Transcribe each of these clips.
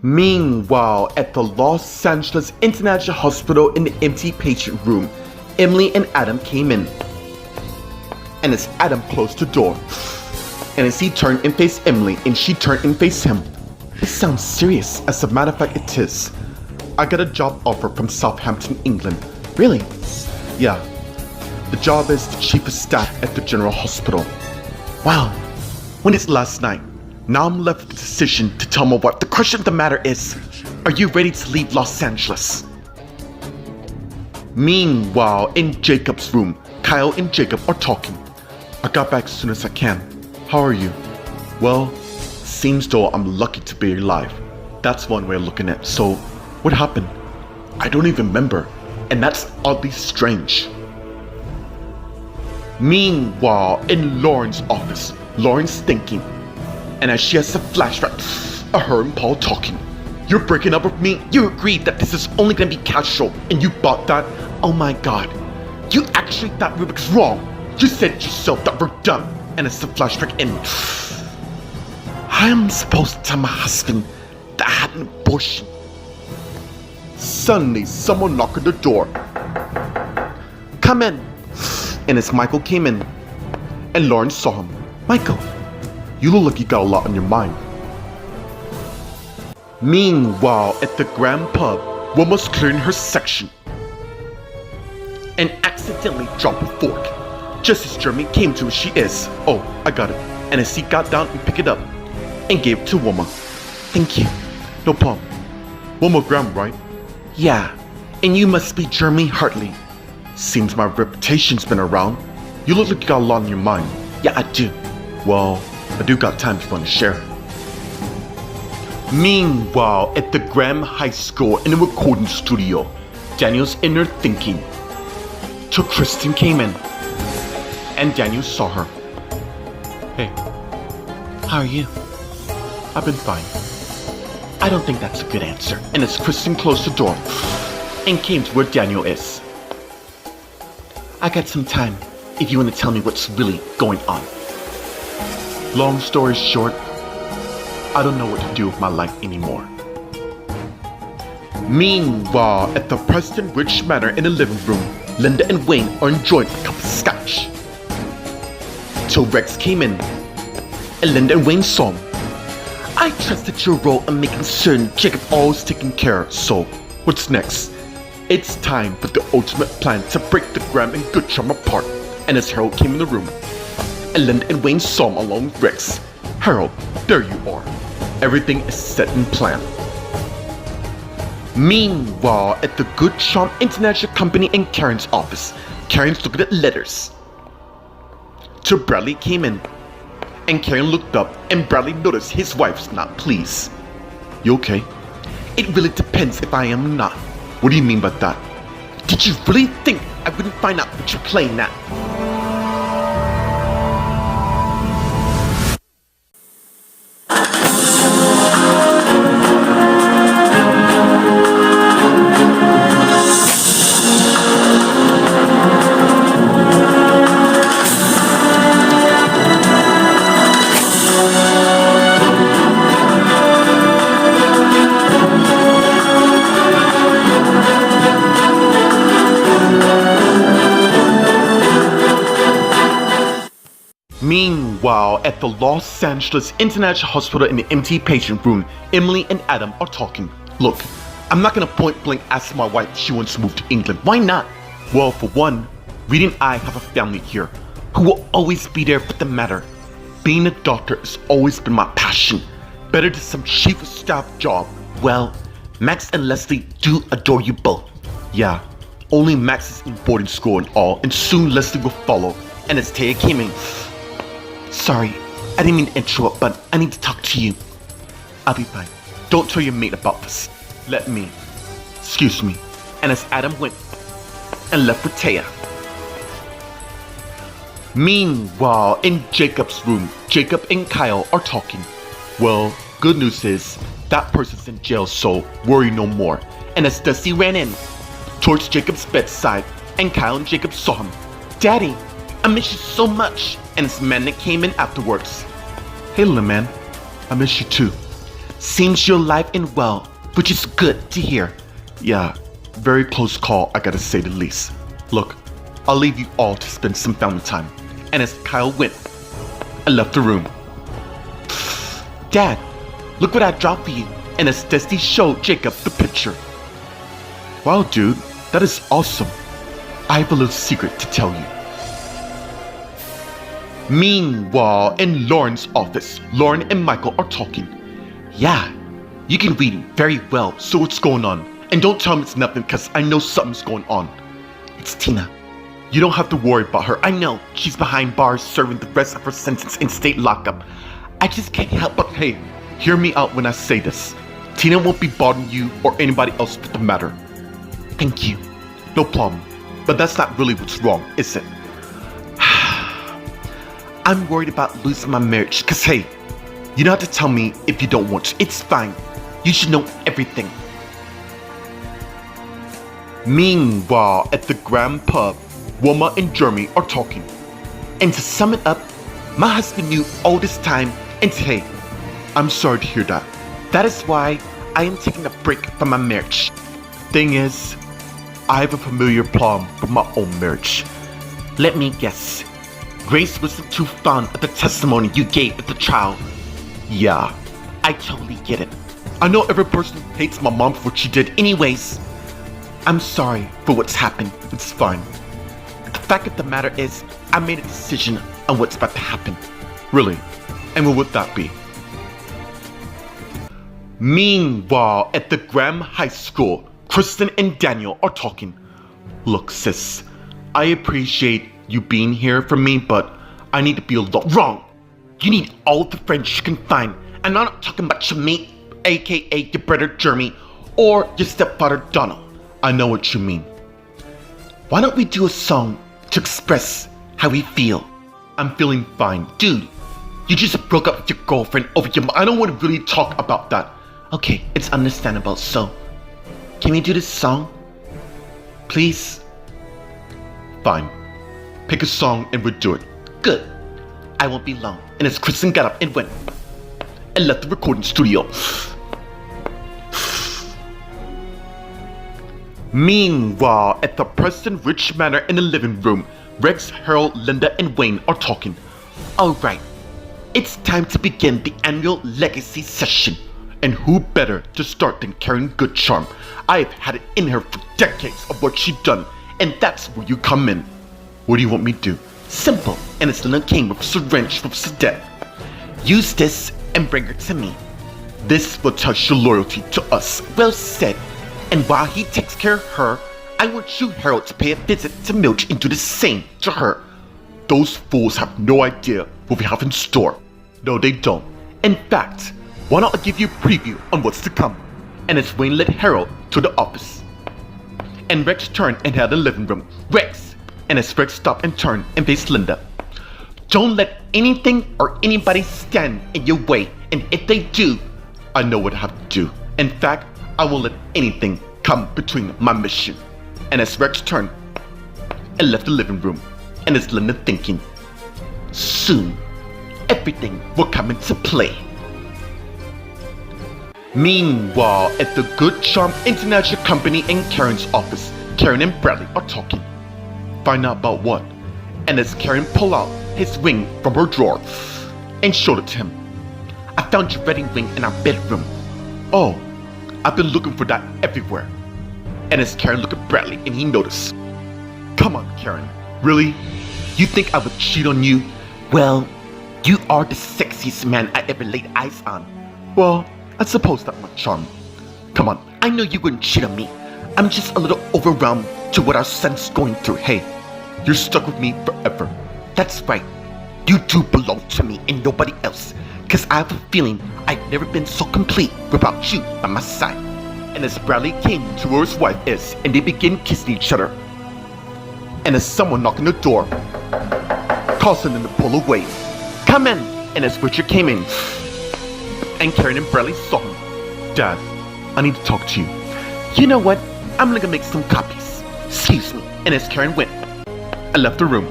Meanwhile, at the Los Angeles International Hospital in the empty patient room, Emily and Adam came in. And as Adam closed the door, and as he turned and faced Emily and she turned and faced him, it sounds serious. As a matter of fact, it is. I got a job offer from Southampton, England. Really? Yeah. The job is the chief of staff at the General Hospital. Wow. When it's last night, now I'm left with the decision to tell my wife. The question of the matter is, are you ready to leave Los Angeles? Meanwhile, in Jacob's room, Kyle and Jacob are talking. I got back as soon as I can. How are you? Well, seems though I'm lucky to be alive. That's one way of looking at it. So, what happened? I don't even remember, and that's oddly strange. Meanwhile, in Lauren's office, Lauren's thinking, and as she has a flashback of her and Paul talking. You're breaking up with me? You agreed that this is only gonna be casual, and you bought that? Oh my god. You actually thought Rubik's wrong. You said yourself that we're done, and it's a flashback in. I am supposed to tell my husband that I had an abortion. Suddenly, someone knocked at the door. Come in. And as Michael came in, and Lauren saw him. Michael, you look like you got a lot on your mind. Meanwhile, at the Grand Pub, one was clearing her section and accidentally dropped a fork. Just as Jeremy came to where she is. Oh, I got it. And as he got down and picked it up and gave it to Wilma. Thank you. No problem. Wilma Graham, right? Yeah. And you must be Jeremy Hartley. Seems my reputation's been around. You look like you got a lot on your mind. Yeah, I do. Well, I do got time if you want to share. Meanwhile, at the Graham High School in the recording studio, Daniel's in there thinking. Till Kristen came in, and Daniel saw her. Hey, how are you? I've been fine. I don't think that's a good answer. And as Kristen closed the door and came to where Daniel is. I got some time if you want to tell me what's really going on. Long story short, I don't know what to do with my life anymore. Meanwhile, at the Preston Ridge Manor in the living room, Linda and Wayne are enjoying a cup of scotch. Till Rex came in, and Linda and Wayne saw him. I trusted your role in making certain Jacob always taken care of, so what's next? It's time for the ultimate plan to break the Graham and Goodchum apart. And as Harold came in the room, and Linda and Wayne saw him along with Rex. Harold, there you are. Everything is set in plan. Meanwhile, at the Goodchum International Company in Karen's office, Karen's looking at letters. Till Bradley came in, and Karen looked up, and Bradley noticed his wife's not pleased. You okay? It really depends if I am or not. What do you mean by that? Did you really think I wouldn't find out what you're playing at? Meanwhile, at the Los Angeles International Hospital in the empty patient room, Emily and Adam are talking. Look, I'm not gonna point blank ask my wife if she wants to move to England. Why not? Well, for one, Reed and I have a family here who will always be there for the matter. Being a doctor has always been my passion. Better than some chief of staff job. Well, Max and Leslie do adore you both. Yeah, only Max is in boarding school and all, and soon Leslie will follow. And as Taya came in, sorry, I didn't mean to interrupt, but I need to talk to you. I'll be fine. Don't tell your mate about this. Let me. Excuse me. And as Adam went and left with Taya. Meanwhile, in Jacob's room, Jacob and Kyle are talking. Well, good news is, that person's in jail, so worry no more. And as Dusty ran in, towards Jacob's bedside, and Kyle and Jacob saw him. Daddy, I miss you so much. And as Manic came in afterwards. Hey little man, I miss you too. Seems you're alive and well, which is good to hear. Yeah, very close call, I gotta say the least. Look, I'll leave you all to spend some family time. And as Kyle went, I left the room. Dad, look what I dropped for you. And as Dusty showed Jacob the picture. Wow, dude, that is awesome. I have a little secret to tell you. Meanwhile, in Lauren's office, Lauren and Michael are talking. Yeah, you can read very well, so what's going on? And don't tell me it's nothing, because I know something's going on. It's Tina. You don't have to worry about her. I know she's behind bars serving the rest of her sentence in state lockup. I just can't help but, hey, hear me out when I say this. Tina won't be bothering you or anybody else for the matter. Thank you. No problem. But that's not really what's wrong, is it? I'm worried about losing my marriage, cause hey, you don't have to tell me if you don't want to. It's fine. You should know everything. Meanwhile, at the Grand Pub, Wilma and Jeremy are talking. And to sum it up, my husband knew all this time, and hey, I'm sorry to hear that. That is why I am taking a break from my marriage. Thing is, I have a familiar problem with my own marriage. Let me guess. Grace wasn't too fond of the testimony you gave at the trial. Yeah, I totally get it. I know every person hates my mom for what she did anyways. I'm sorry for what's happened. It's fine. The fact of the matter is, I made a decision on what's about to happen. Really? And what would that be? Meanwhile, at the Graham High School, Kristen and Daniel are talking. Look, sis, I appreciate you being here for me, but I need to be alone. Wrong! You need all the friends you can find, and I'm not talking about your mate, aka your brother Jeremy, or your stepfather Donald. I know what you mean. Why don't we do a song to express how we feel? I'm feeling fine. Dude, you just broke up with your girlfriend over your I don't want to really talk about that. Okay, it's understandable, so can we do this song? Please? Fine. Pick a song and we'll do it. Good. I won't be long. And as Kristen got up and went and left the recording studio. Meanwhile, at the Preston Rich Manor in the living room, Rex, Harold, Linda, and Wayne are talking. Alright, it's time to begin the annual legacy session. And who better to start than Karen Goodcharm? I have had it in her for decades of what she's done, and that's where you come in. What do you want me to do? Simple, and it's Linda King with syringe from Sedet. Use this and bring her to me. This will test your loyalty to us. Well said. And while he takes care of her, I want you, Harold, to pay a visit to Milch and do the same to her. Those fools have no idea what we have in store. No, they don't. In fact, why not I give you a preview on what's to come? And as Wayne led Harold to the office. And Rex turned and headed the living room. Rex! And as Rex stopped and turned and faced Linda. Don't let anything or anybody stand in your way. And if they do, I know what I have to do. In fact, I won't let anything come between my mission. And as Rex turned and left the living room. And as Linda thinking, soon, everything will come into play. Meanwhile, at the Good Charm International Company in Karen's office, Karen and Bradley are talking. Find out about what? And as Karen pulled out his ring from her drawer and showed it to him. I found your wedding ring in our bedroom. Oh, I've been looking for that everywhere. And as Karen looked at Bradley and he noticed. Come on, Karen. Really? You think I would cheat on you? Well, you are the sexiest man I ever laid eyes on. Well, I suppose that's my charm. Come on, I know you wouldn't cheat on me. I'm just a little overwhelmed to what our son's going through. Hey, you're stuck with me forever. That's right. You two belong to me and nobody else. Cause I have a feeling I've never been so complete without you by my side. And as Bradley came to where his wife is and they began kissing each other. And as someone knocked on the door, causing them to pull away. Come in! And as Richard came in, and Karen and Bradley saw him. Dad, I need to talk to you. You know what? I'm gonna make some copies. Excuse me. And as Karen went, I left the room.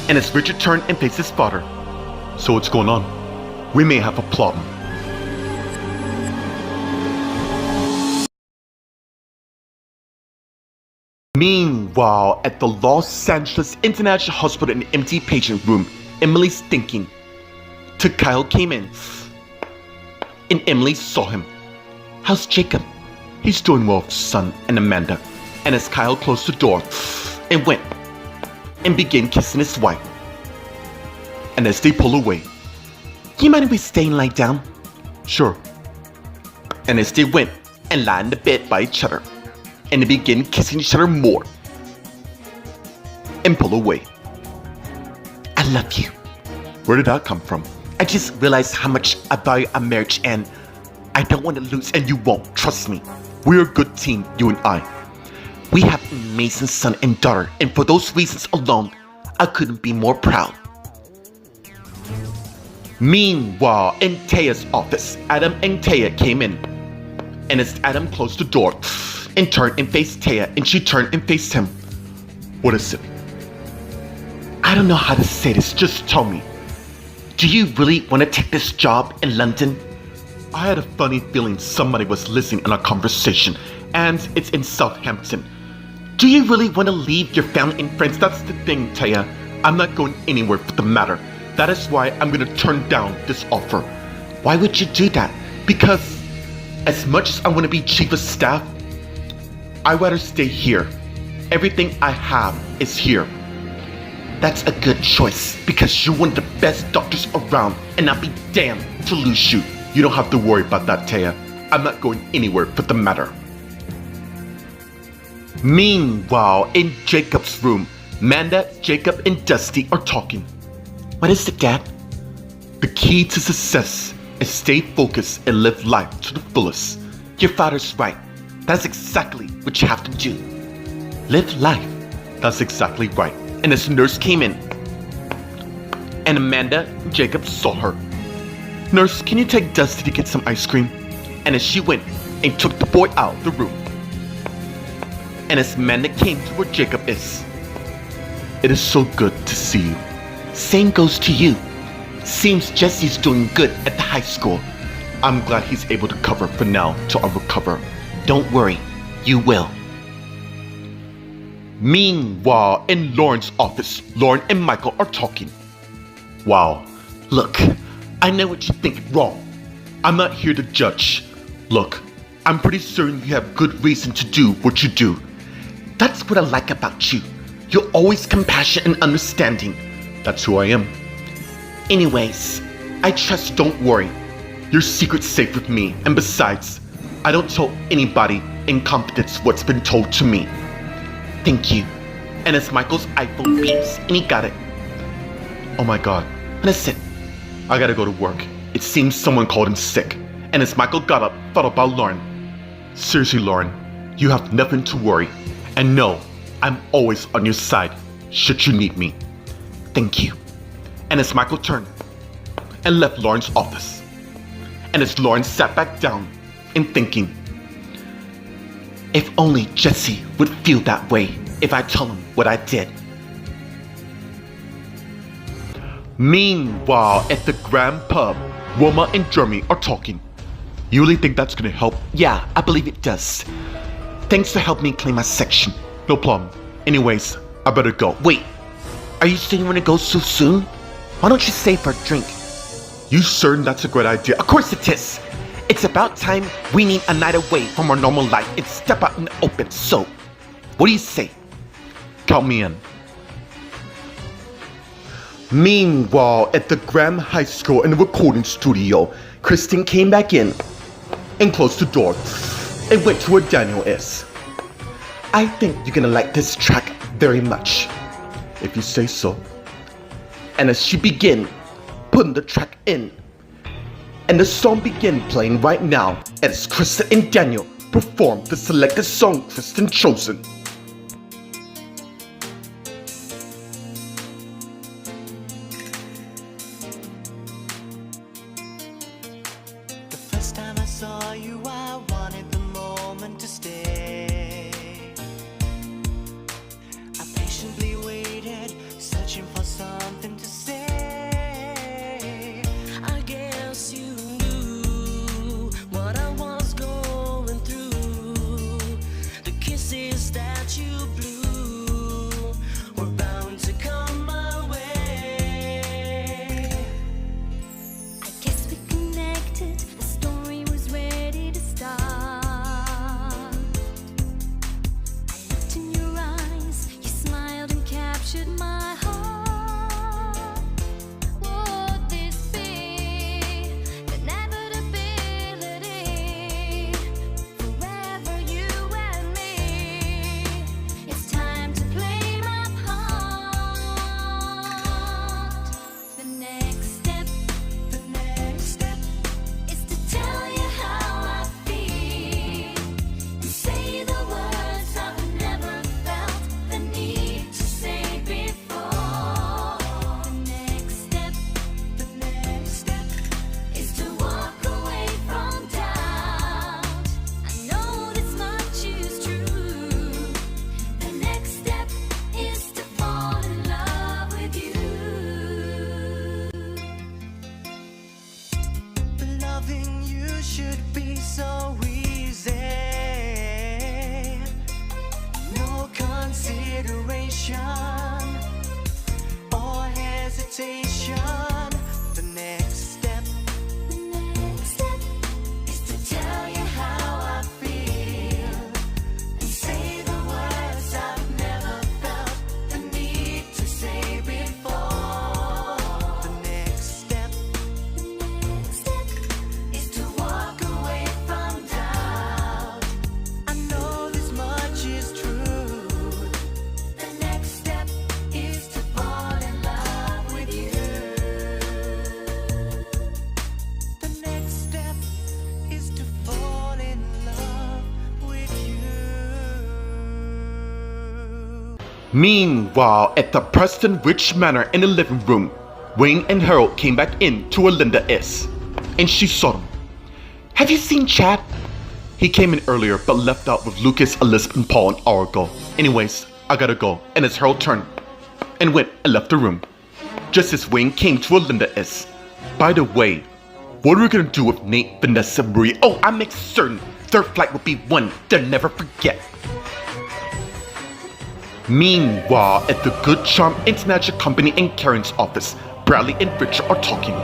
And as Richard turned and faced his father. So what's going on? We may have a problem. Meanwhile, at the Los Angeles International Hospital in the empty patient room, Emily's thinking. Till Kyle came in, and Emily saw him. How's Jacob? He's doing well with son and Amanda. And as Kyle closed the door and went and began kissing his wife. And as they pull away, you mind if we stay and lie down? Sure. And as they went and lie in the bed by each other, and they began kissing each other more, and pull away. I love you. Where did that come from? I just realized how much I value our marriage, and I don't want to lose, and you won't. Trust me. We're a good team, you and I. We have an amazing son and daughter, and for those reasons alone, I couldn't be more proud. Meanwhile, in Taya's office, Adam and Taya came in. And as Adam closed the door and turned and faced Taya, and she turned and faced him. What is it? I don't know how to say this, just tell me. Do you really want to take this job in London? I had a funny feeling somebody was listening in our conversation, and it's in Southampton. Do you really want to leave your family and friends? That's the thing, Taya. I'm not going anywhere for the matter. That is why I'm going to turn down this offer. Why would you do that? Because as much as I want to be chief of staff, I'd rather stay here. Everything I have is here. That's a good choice because you're one of the best doctors around, and I'll be damned to lose you. You don't have to worry about that, Taya. I'm not going anywhere for the matter. Meanwhile, in Jacob's room, Amanda, Jacob, and Dusty are talking. What is it, Dad? The key to success is stay focused and live life to the fullest. Your father's right. That's exactly what you have to do. Live life. That's exactly right. And as the nurse came in, and Amanda and Jacob saw her. Nurse, can you take Dusty to get some ice cream? And as she went and took the boy out of the room. And as Amanda came to where Jacob is. It is so good to see you. Same goes to you. Seems Jesse's doing good at the high school. I'm glad he's able to cover for now till I recover. Don't worry, you will. Meanwhile, in Lauren's office, Lauren and Michael are talking. Wow, look, I know what you think wrong. I'm not here to judge. Look, I'm pretty certain you have good reason to do what you do. That's what I like about you. You're always compassionate and understanding. That's who I am. Anyways, I trust, don't worry. Your secret's safe with me, and besides, I don't tell anybody in confidence what's been told to me. Thank you. And as Michael's iPhone beeps, and he got it. Oh my god. Listen, I gotta go to work. It seems someone called in sick. And as Michael got up, thought about Lauren. Seriously, Lauren, you have nothing to worry. And no, I'm always on your side, should you need me. Thank you. And as Michael turned and left Lauren's office, and as Lauren sat back down and thinking, if only Jesse would feel that way if I tell him what I did. Meanwhile, at the Grand Pub, Wilma and Jeremy are talking. You really think that's gonna help? Yeah, I believe it does. Thanks for helping me clean my section. No problem. Anyways, I better go. Wait, are you saying you want to go so soon? Why don't you stay for a drink? You certain that's a great idea? Of course it is. It's about time we need a night away from our normal life and step out in the open. So, what do you say? Count me in. Meanwhile, at the Graham High School in the recording studio, Kristen came back in and closed the door and went to where Daniel is. I think you're gonna like this track very much, if you say so. And as she began putting the track in, and the song began playing right now as Kristen and Daniel perform the selected song Kristen chosen. The first time I saw you, I wanted the moment to stay. I patiently waited, searching for something to say. I guess you knew what I was going through. The kisses that you blew Meanwhile, at the Preston Rich Manor in the living room, Wayne and Harold came back in to where Linda is, and she saw them. Have you seen Chad? He came in earlier but left out with Lucas, Elizabeth, and Paul an hour ago. Anyways, I gotta go. And as Harold turned and went and left the room, just as Wayne came to where Linda is. By the way, what are we gonna do with Nate, Vanessa, Maria? Oh, I make certain their flight will be one they'll never forget. Meanwhile, at the Good Charm International Company in Karen's office, Bradley and Richard are talking.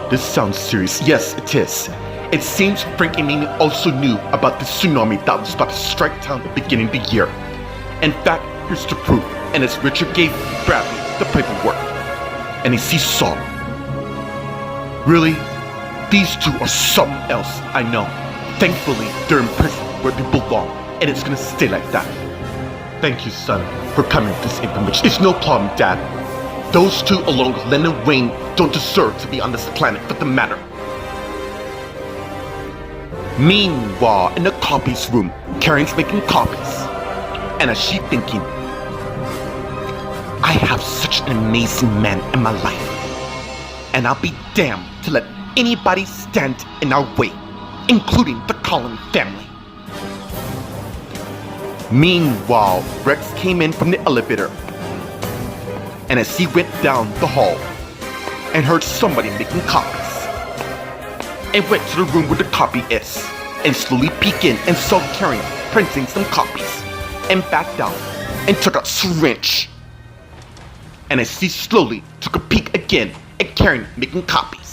This sounds serious. Yes, it is. It seems Frank and Amy also knew about the tsunami that was about to strike town at the beginning of the year. In fact, here's the proof. And as Richard gave Bradley the paperwork, and he sees Saul. Really? These two are something else, I know. Thankfully, they're in prison where they belong, and it's gonna stay like that. Thank you, son, for coming with this information. It's no problem, Dad. Those two, along with Len and Wayne, don't deserve to be on this planet for the matter. Meanwhile, in the copies room, Karen's making copies. And as she's thinking, I have such an amazing man in my life. And I'll be damned to let anybody stand in our way, including the Cullen family. Meanwhile, Rex came in from the elevator. And as he went down the hall and heard somebody making copies, and went to the room where the copy is, and slowly peeked in and saw Karen printing some copies, and backed out and took a syringe. And as he slowly took a peek again at Karen making copies,